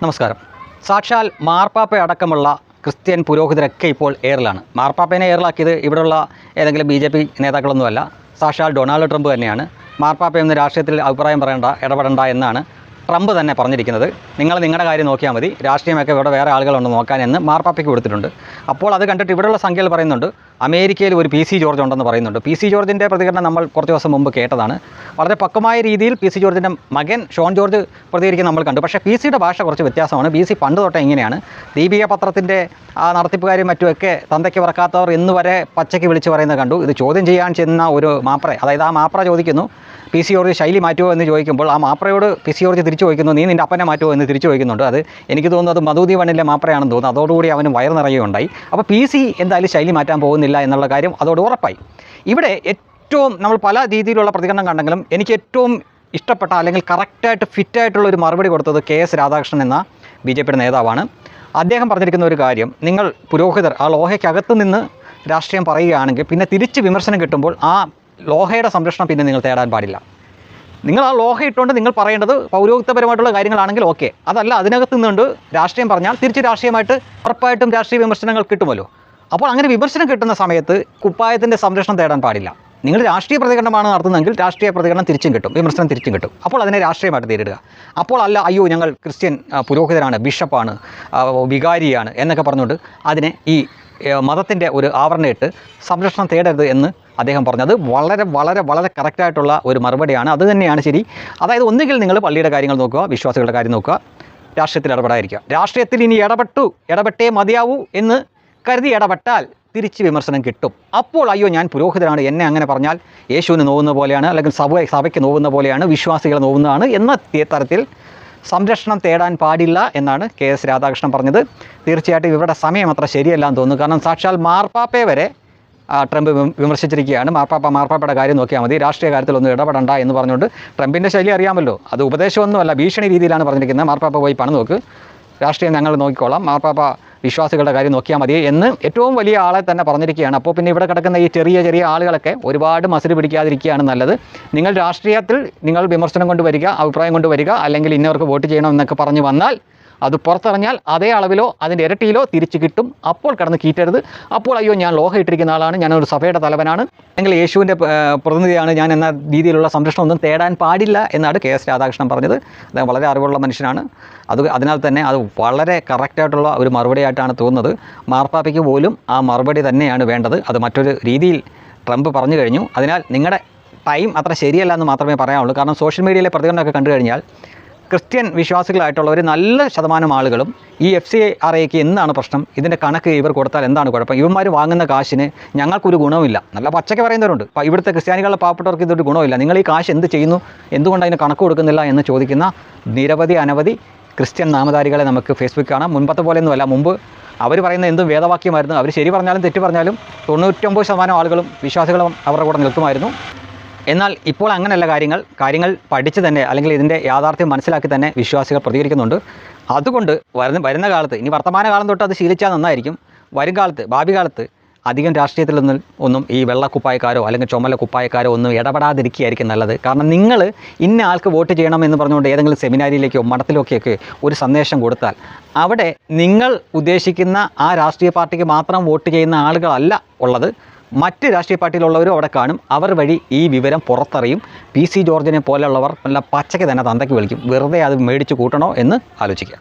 നമസ്കാരം. സാക്ഷാൽ മാർപ്പാപ്പ അടക്കമുള്ള ക്രിസ്ത്യൻ പുരോഹിതരൊക്കെ ഇപ്പോൾ എയറിലാണ്. മാർപ്പാപ്പേനെ എയറിലാക്കിയത് ഇവിടെയുള്ള ഏതെങ്കിലും BJP നേതാക്കളൊന്നുമല്ല, സാക്ഷാൽ ഡൊണാൾഡ് ട്രംപ് തന്നെയാണ്. മാർപ്പാപ്പയൊന്നും രാഷ്ട്രീയത്തിൽ അഭിപ്രായം പറയേണ്ട, ഇടപെടേണ്ട എന്നാണ് ട്രംപ് തന്നെ പറഞ്ഞിരിക്കുന്നത്. നിങ്ങൾ നിങ്ങളുടെ കാര്യം നോക്കിയാൽ മതി, രാഷ്ട്രീയമൊക്കെ ഇവിടെ വേറെ ആളുകളുണ്ട് നോക്കാനെന്ന് മാർപ്പാപ്പയ്ക്ക് കൊടുത്തിട്ടുണ്ട്. അപ്പോൾ അത് കണ്ടിട്ട് ഇവിടെയുള്ള സംഖ്യകൾ പറയുന്നുണ്ട്, അമേരിക്കയിൽ ഒരു PC ജോർജ് ഉണ്ടെന്ന് പറയുന്നുണ്ട്. PC ജോർജിൻ്റെ പ്രതികരണം നമ്മൾ കുറച്ച് ദിവസം മുമ്പ് കേട്ടതാണ്. വളരെ പക്വമായ രീതിയിൽ PC ജോർജിൻ്റെ മകൻ ഷോൺ ജോർജ് പ്രതികരിക്കുന്നത് നമ്മൾ കണ്ടു. പക്ഷേ PCയുടെ ഭാഷ കുറച്ച് വ്യത്യാസമാണ്. PC പണ്ട് തൊട്ടേ ഇങ്ങനെയാണ്. ദീപിക പത്രത്തിൻ്റെ ആ നടത്തിപ്പുകാരും മറ്റുമൊക്കെ തന്തയ്ക്ക് പറക്കാത്തവർ എന്ന് വരെ പച്ചയ്ക്ക് വിളിച്ച് പറയുന്നത് കണ്ടു. ഇത് ചോദ്യം ചെയ്യാൻ ചെന്ന ഒരു മാപ്ര, അതായത് ആ മാപ്ര ചോദിക്കുന്നു PC ജോർജ് ശൈലി മാറ്റുമോ എന്ന് ചോദിക്കുമ്പോൾ ആ മാപ്രയോട് PC ജോർജ് തിരിച്ചു ചോദിക്കുന്നു, നീ നിൻ്റെ അപ്പനെ മാറ്റുമോ എന്ന് തിരിച്ചു ചോദിക്കുന്നുണ്ട്. അത് എനിക്ക് തോന്നുന്നത് മധുതി വണ്ണിലെ മാപ്രയാണെന്ന് തോന്നുന്നു. അതോടുകൂടി അവന് വയറ് നിറയുകയുണ്ടായി. അപ്പോൾ PC എന്തായാലും ശൈലി മാറ്റാൻ പോകുന്നില്ല എന്നുള്ള കാര്യം അതോട് ഉറപ്പായി. ഇവിടെ ഏറ്റവും നമ്മൾ പല രീതിയിലുള്ള പ്രതികരണം കണ്ടെങ്കിലും എനിക്ക് ഏറ്റവും ഇഷ്ടപ്പെട്ട അല്ലെങ്കിൽ കറക്റ്റായിട്ട് ഫിറ്റായിട്ടുള്ളൊരു മറുപടി കൊടുത്തത് KS രാധാകൃഷ്ണൻ എന്ന BJPയുടെ നേതാവാണ്. അദ്ദേഹം പറഞ്ഞിരിക്കുന്ന ഒരു കാര്യം, നിങ്ങൾ പുരോഹിതർ ആ ലോഹയ്ക്കകത്ത് നിന്ന് രാഷ്ട്രീയം പറയുകയാണെങ്കിൽ പിന്നെ തിരിച്ച് വിമർശനം കിട്ടുമ്പോൾ ആ ലോഹയുടെ സംരക്ഷണം പിന്നെ നിങ്ങൾ തേടാൻ പാടില്ല. നിങ്ങൾ ആ ലോഹ ഇട്ടുകൊണ്ട് നിങ്ങൾ പറയേണ്ടത് പൗരോഹിത്യപരമായിട്ടുള്ള കാര്യങ്ങളാണെങ്കിൽ ഓക്കെ, അതല്ല അതിനകത്ത് നിന്നുകൊണ്ട് രാഷ്ട്രീയം പറഞ്ഞാൽ തിരിച്ച് രാഷ്ട്രീയമായിട്ട് ഉറപ്പായിട്ടും രാഷ്ട്രീയ വിമർശനങ്ങൾ കിട്ടുമല്ലോ. അപ്പോൾ അങ്ങനെ വിമർശനം കിട്ടുന്ന സമയത്ത് കുപ്പായത്തിൻ്റെ സംരക്ഷണം തേടാൻ പാടില്ല. നിങ്ങൾ രാഷ്ട്രീയ പ്രതികരണമാണ് നടത്തുന്നതെങ്കിൽ രാഷ്ട്രീയ പ്രതികരണം തിരിച്ചും കിട്ടും, വിമർശനം തിരിച്ചും കിട്ടും. അപ്പോൾ അതിനെ രാഷ്ട്രീയമായിട്ട് നേരിടുക. അപ്പോൾ അല്ല, അയ്യോ ഞങ്ങൾ ക്രിസ്ത്യൻ പുരോഹിതരാണ്, ബിഷപ്പാണ്, വികാരിയാണ് എന്നൊക്കെ പറഞ്ഞുകൊണ്ട് അതിനെ ഈ മതത്തിൻ്റെ ഒരു ആവരണയിട്ട് സംരക്ഷണം തേടരുത് എന്ന് അദ്ദേഹം പറഞ്ഞത് വളരെ വളരെ വളരെ കറക്റ്റായിട്ടുള്ള ഒരു മറുപടിയാണ്. അത് തന്നെയാണ് ശരി. അതായത് ഒന്നുകിൽ നിങ്ങൾ പള്ളിയുടെ കാര്യങ്ങൾ നോക്കുക, വിശ്വാസികളുടെ കാര്യം നോക്കുക, രാഷ്ട്രീയത്തിൽ ഇടപെടാതിരിക്കുക. രാഷ്ട്രീയത്തിൽ ഇനി ഇടപെട്ടേ മതിയാവൂ എന്ന് കരുതി ഇടപെട്ടാൽ തിരിച്ച് വിമർശനം കിട്ടും. അപ്പോൾ അയ്യോ ഞാൻ പുരോഹിതനാണ്, എന്നെ അങ്ങനെ പറഞ്ഞാൽ യേശുവിന് നോവുന്ന പോലെയാണ്, അല്ലെങ്കിൽ സഭയ്ക്ക് നോവുന്ന പോലെയാണ്, വിശ്വാസികളെ നോവുന്നതാണ് എന്ന തരത്തിൽ സംരക്ഷണം തേടാൻ പാടില്ല എന്നാണ് KS രാധാകൃഷ്ണൻ പറഞ്ഞത്. തീർച്ചയായിട്ടും ഇവരുടെ സമയം അത്ര ശരിയല്ല എന്ന് തോന്നുന്നു. കാരണം സാക്ഷാൽ മാർപ്പാപ്പയെ വരെ ട്രംപ് വിമർശിച്ചിരിക്കുകയാണ്. മാർപ്പാപ്പയുടെ കാര്യം നോക്കിയാൽ മതി, രാഷ്ട്രീയ കാര്യത്തിലൊന്നും ഇടപെടണ്ട എന്ന് പറഞ്ഞുകൊണ്ട്. ട്രംപിൻ്റെ ശൈലി അറിയാമല്ലോ, അത് ഉപദേശമൊന്നുമല്ല, ഭീഷണി രീതിയിലാണ് പറഞ്ഞിരിക്കുന്നത്. മാർപ്പാപ്പ പോയി പണം നോക്ക്, രാഷ്ട്രീയം ഞങ്ങൾ നോക്കിക്കോളാം, മാർപ്പാപ്പ വിശ്വാസികളുടെ കാര്യം നോക്കിയാൽ മതി എന്ന് ഏറ്റവും വലിയ ആളെ തന്നെ പറഞ്ഞിരിക്കുകയാണ്. അപ്പോൾ പിന്നെ ഇവിടെ കിടക്കുന്ന ഈ ചെറിയ ആളുകളൊക്കെ ഒരുപാട് മസിൽ പിടിക്കാതിരിക്കുകയാണ് നല്ലത്. നിങ്ങൾ രാഷ്ട്രീയത്തിൽ നിങ്ങൾ വിമർശനം കൊണ്ടുവരിക, അഭിപ്രായം കൊണ്ടുവരിക, അല്ലെങ്കിൽ ഇന്നവർക്ക് വോട്ട് ചെയ്യണം എന്നൊക്കെ പറഞ്ഞു വന്നാൽ അത് പുറത്തിറങ്ങിയാൽ അതേ അളവിലോ അതിൻ്റെ ഇരട്ടിയിലോ തിരിച്ച് കിട്ടും. അപ്പോൾ കിടന്ന് കീറ്റരുത്. അപ്പോൾ അയ്യോ ഞാൻ ലോഹ ഇട്ടിരിക്കുന്ന ആളാണ്, ഞാനൊരു സഭയുടെ തലവനാണ്, അല്ലെങ്കിൽ യേശുവിൻ്റെ പ്രതിനിധിയാണ് ഞാൻ എന്ന രീതിയിലുള്ള സംരക്ഷണം ഒന്നും തേടാൻ പാടില്ല എന്നാണ് KS രാധാകൃഷ്ണൻ പറഞ്ഞത്. അദ്ദേഹം വളരെ അറിവുള്ള മനുഷ്യനാണ്. അതിനാൽ തന്നെ അത് വളരെ കറക്റ്റായിട്ടുള്ള ഒരു മറുപടിയായിട്ടാണ് തോന്നുന്നത്. മാർപ്പാപ്പയ്ക്ക് പോലും ആ മറുപടി തന്നെയാണ് വേണ്ടത്. അത് മറ്റൊരു രീതിയിൽ ട്രംപ് പറഞ്ഞു കഴിഞ്ഞു. അതിനാൽ നിങ്ങളുടെ ടൈം അത്ര ശരിയല്ല എന്ന് മാത്രമേ പറയാനുള്ളൂ. കാരണം സോഷ്യൽ മീഡിയയിലെ പ്രതികരണമൊക്കെ കണ്ടു കഴിഞ്ഞാൽ ക്രിസ്ത്യൻ വിശ്വാസികളായിട്ടുള്ള ഒരു നല്ല ശതമാനം ആളുകളും ഈ FCRAക്ക് എന്താണ് പ്രശ്നം, ഇതിൻ്റെ കണക്ക് ഇവർ കൊടുത്താൽ എന്താണ് കുഴപ്പം, ഇവന്മാർ വാങ്ങുന്ന കാശിന് ഞങ്ങൾക്കൊരു ഗുണവുമില്ല, നല്ല പച്ചയ്ക്ക് പറയുന്നവരുണ്ട്. ഇവിടുത്തെ ക്രിസ്ത്യാനികളുടെ പാവപ്പെട്ടവർക്ക് ഇതൊരു ഗുണമില്ല, നിങ്ങൾ ഈ കാശ് എന്ത് ചെയ്യുന്നു, എന്തുകൊണ്ട് അതിന് കണക്ക് കൊടുക്കുന്നില്ല എന്ന് ചോദിക്കുന്ന അനവധി ക്രിസ്ത്യൻ നാമധാരികളെ നമുക്ക് ഫേസ്ബുക്ക് കാണാം. മുൻപത്തെ പോലെയൊന്നുമല്ല. മുമ്പ് അവർ പറയുന്ന എന്തും വേദവാക്യമായിരുന്നു. അവർ ശരി പറഞ്ഞാലും തെറ്റ് പറഞ്ഞാലും 99% ആളുകളും വിശ്വാസികളും അവരുടെ കൂടെ നിൽക്കുമായിരുന്നു. എന്നാൽ ഇപ്പോൾ അങ്ങനെയല്ല കാര്യങ്ങൾ പഠിച്ച് തന്നെ, അല്ലെങ്കിൽ ഇതിൻ്റെ യാഥാർത്ഥ്യം മനസ്സിലാക്കി തന്നെ വിശ്വാസികൾ പ്രതികരിക്കുന്നുണ്ട്. അതുകൊണ്ട് വരുന്ന കാലത്ത്, ഇനി വർത്തമാന കാലം തൊട്ട് അത് ശീലിച്ചാൽ നന്നായിരിക്കും. വരും കാലത്ത്, ഭാവി കാലത്ത് അധികം രാഷ്ട്രീയത്തിൽ ഒന്നും ഈ വെള്ള കുപ്പായക്കാരോ അല്ലെങ്കിൽ ചുമല കുപ്പായക്കാരോ ഒന്നും ഇടപെടാതിരിക്കുകയായിരിക്കും നല്ലത്. കാരണം നിങ്ങൾ ഇന്ന ആൾക്ക് വോട്ട് ചെയ്യണം എന്ന് പറഞ്ഞുകൊണ്ട് ഏതെങ്കിലും സെമിനാരിയിലേക്കോ മഠത്തിലേക്കൊക്കെ ഒരു സന്ദേശം കൊടുത്താൽ അവിടെ നിങ്ങൾ ഉദ്ദേശിക്കുന്ന ആ രാഷ്ട്രീയ പാർട്ടിക്ക് മാത്രം വോട്ട് ചെയ്യുന്ന ആളുകളല്ല ഉള്ളത്, മറ്റ് രാഷ്ട്രീയ പാർട്ടിയിലുള്ളവരും അവിടെ കാണും. അവർ വഴി ഈ വിവരം പുറത്തറിയും. PC ജോർജിനെ പോലെയുള്ളവർ നല്ല പച്ചയ്ക്ക് തന്നെ തന്തയ്ക്ക് വിളിക്കും. വെറുതെ അത് മേടിച്ച് കൂട്ടണോ എന്ന് ആലോചിക്കുക.